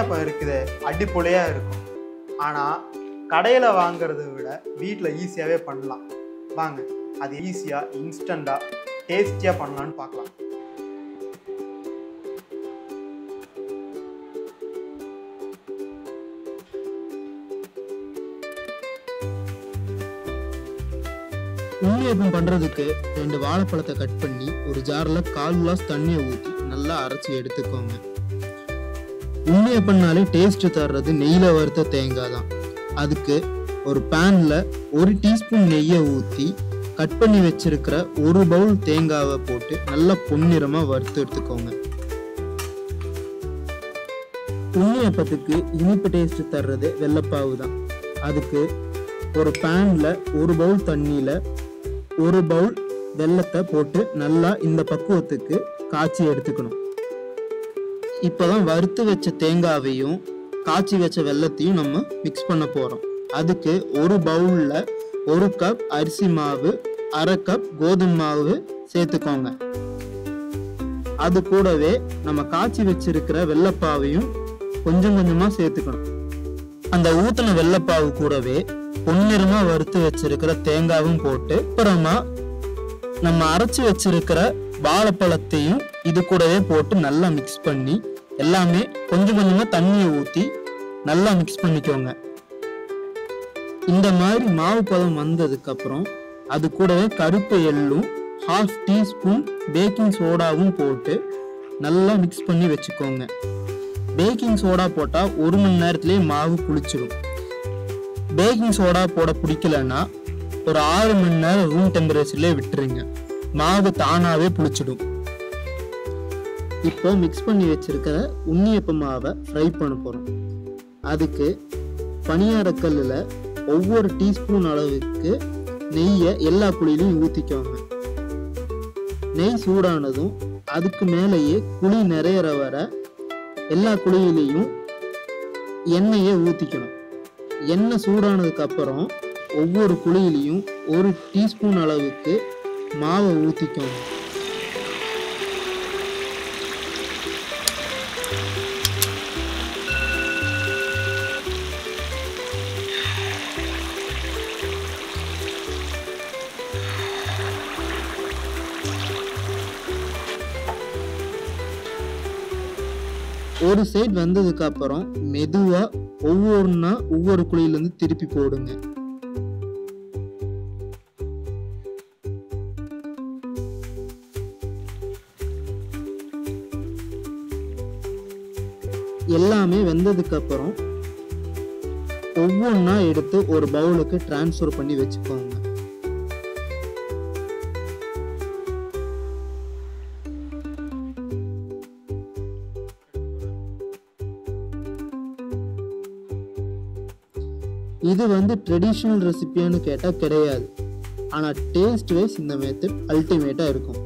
அப்போ இருக்குது அடிப்பொலியாக இருக்கும். ஆனால் கடையில் வாங்கிறத விட வீட்டில் ஈஸியாகவே பண்ணலாம். வாங்க அது ஈஸியாக இன்ஸ்டண்ட்டாக டேஸ்டியாக பண்ணலான்னு பார்க்கலாம். உண்ணியப்பம் பண்ணுறதுக்கு 2 வாழைப்பழத்தை கட் பண்ணி ஒரு ஜாரில் 1/4 கிளாஸ் தண்ணியை ஊற்றி நல்லா அரைச்சி எடுத்துக்கோங்க. உண்ணியப்பம்னாலே டேஸ்ட்டு தர்றது நெய்யில் வறுத்த தேங்காய் தான். அதுக்கு ஒரு பேனில் 1 டீஸ்பூன் நெய்யை ஊற்றி கட் பண்ணி வச்சிருக்கிற 1 பவுல் தேங்காவை போட்டு நல்லா பொன்னிறமாக வறுத்து எடுத்துக்கோங்க. உண்ணியப்பத்துக்கு இனிப்பு டேஸ்ட்டு தர்றது வெள்ளைப்பாவு தான். அதுக்கு ஒரு பேனில் 1 பவுல் தண்ணியில் 1 பவுல் வெல்லத்தை போட்டு நல்லா இந்த பக்குவத்துக்கு காய்ச்சி எடுத்துக்கணும். இப்போதான் வறுத்து வச்ச தேங்காவையும் காய்ச்சி வச்ச வெல்லத்தையும் நம்ம மிக்ஸ் பண்ண போகிறோம். அதுக்கு 1 பவுலில் 1 கப் அரிசி மாவு, 1/2 கப் கோதுமை மாவு சேர்த்துக்கோங்க. அது கூடவே நம்ம காய்ச்சி வச்சிருக்கிற வெள்ளைப்பாவையும் கொஞ்சம் கொஞ்சமாக சேர்த்துக்கணும். அந்த ஊற்றின வெள்ளைப்பாவு கூடவே பொன்னிறமாக வறுத்து வச்சிருக்கிற தேங்காயும் போட்டு அப்புறமா நம்ம அரைச்சி வச்சிருக்கிற வாழைப்பழத்தையும் இது கூடவே போட்டு நல்லா மிக்ஸ் பண்ணி எல்லாமே கொஞ்சம் கொஞ்சமாக தண்ணியை ஊற்றி நல்லா மிக்ஸ் பண்ணிக்கோங்க. இந்த மாதிரி மாவு பதம் வந்ததுக்கப்புறம் அது கூடவே கருப்பு எள்ளும் 1/2 டீஸ்பூன் பேக்கிங் சோடாவும் போட்டு நல்லா மிக்ஸ் பண்ணி வச்சுக்கோங்க. பேக்கிங் சோடா போட்டால் 1 மணி நேரத்துலேயே மாவு புளிச்சிடும். பேக்கிங் சோடா போட பிடிக்கலன்னா ஒரு 6 மணி நேரம் ரூம் டெம்பரேச்சர்லேயே விட்டுருங்க. மாவு தானாகவே புளிச்சிடும். இப்போ மிக்ஸ் பண்ணி வச்சிருக்கிற உண்ணியப்ப மாவை ஃப்ரை பண்ண போகிறோம். அதுக்கு பனியாரக்கல்லில் ஒவ்வொரு டீஸ்பூன் அளவுக்கு நெய்யை எல்லா குழியிலையும் ஊற்றிக்கோங்க. நெய் சூடானதும் அதுக்கு மேலேயே குழி நிறையிற வர எல்லா குழியிலையும் எண்ணெயை ஊற்றிக்கணும். எண்ணெய் சூடானதுக்கு அப்புறம் ஒவ்வொரு குழியிலையும் 1 டீஸ்பூன் அளவுக்கு மாவை ஊற்றிக்கோங்க. ஒரு சைடு வந்ததுக்கு அப்புறம் மெதுவா ஒவ்வொரு குழியிலிருந்து திருப்பி போடுங்க. எல்லாமே வெந்ததுக்கு அப்புறம் ஒவ்வொன்றா எடுத்து ஒரு பவுலுக்கு டிரான்ஸ்ஃபர் பண்ணி வச்சுக்கோங்க. இது ட்ரெடிஷ்னல் ரெசிபியான்னு கேட்டால் கிடையாது. ஆனால் டேஸ்ட் வைஸ் இந்த மெத்தட் அல்டிமேட்டாக இருக்கும்.